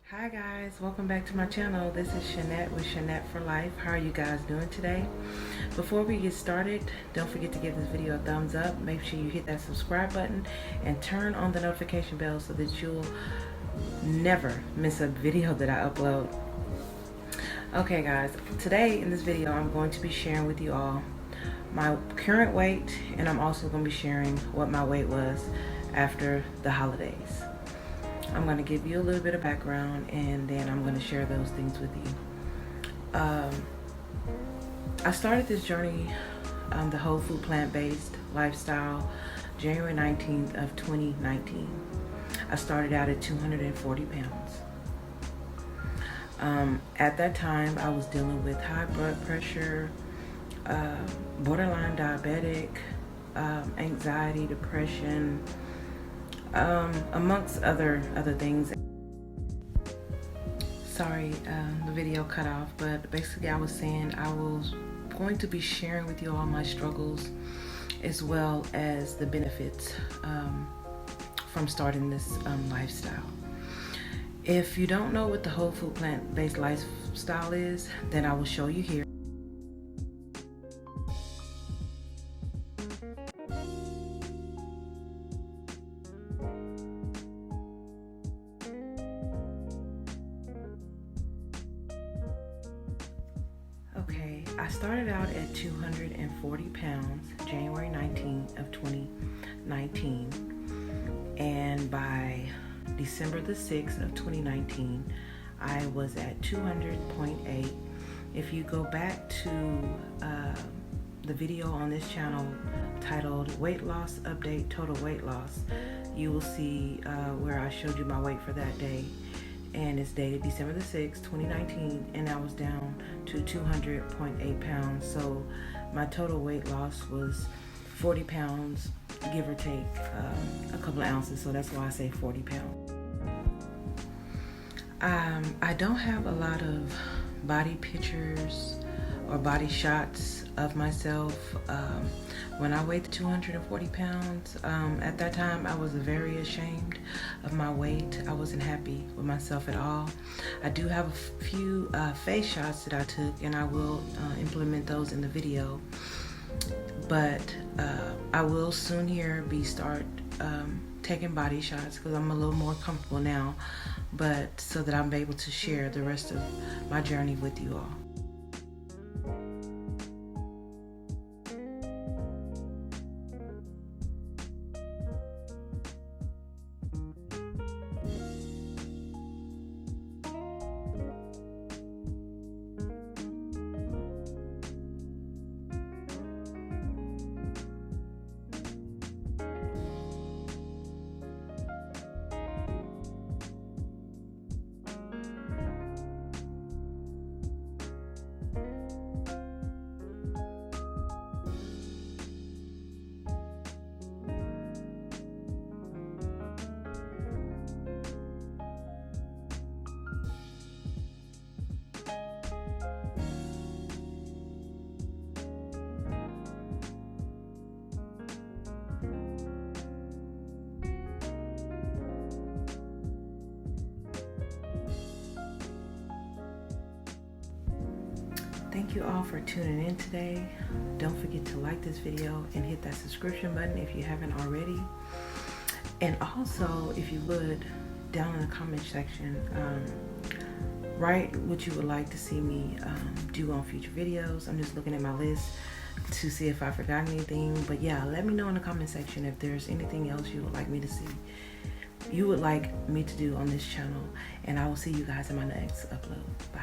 Hi guys, welcome back to my channel. This is Shanette with Shanette for Life. How are you guys doing today? Before we get started, don't forget to give this video a thumbs up. Make sure you hit that subscribe button and turn on the notification bell so that you'll never miss a video that I upload. Okay guys, today in this video I'm going to be sharing with you all my current weight, and I'm also going to be sharing what my weight was after the holidays. I'm going to give you a little bit of background, and then I'm going to share those things with you. I started this journey, the whole food plant-based lifestyle, January 19th of 2019. I started out at 240 pounds. At that time, I was dealing with high blood pressure, borderline diabetic, anxiety, depression, amongst other things. Sorry, the video cut off, but basically I was saying I was going to be sharing with you all my struggles as well as the benefits from starting this lifestyle. If you don't know what the whole food plant-based lifestyle is, then I will show you here. Okay, I started out at 240 pounds, January 19th of 2019, and by December the 6th of 2019, I was at 200.8. If you go back to the video on this channel titled Weight Loss Update Total Weight Loss, you will see where I showed you my weight for that day. And it's dated December the 6th, 2019, and I was down to 200.8 pounds. So my total weight loss was 40 pounds, give or take a couple of ounces. So that's why I say 40 pounds. I don't have a lot of body pictures or body shots of myself. When I weighed 240 pounds, at that time I was very ashamed of my weight. I wasn't happy with myself at all. I do have a few face shots that I took, and I will implement those in the video. But I will soon here start taking body shots because I'm a little more comfortable now, but so that I'm able to share the rest of my journey with you all. Thank you all for tuning in today. Don't forget to like this video and hit that subscription button if you haven't already. And also, if you would, down in the comment section, write what you would like to see me do on future videos. I'm just looking at my list to see if I forgot anything. But yeah, let me know in the comment section if there's anything else you would like me to see, you would like me to do on this channel. And I will see you guys in my next upload. Bye.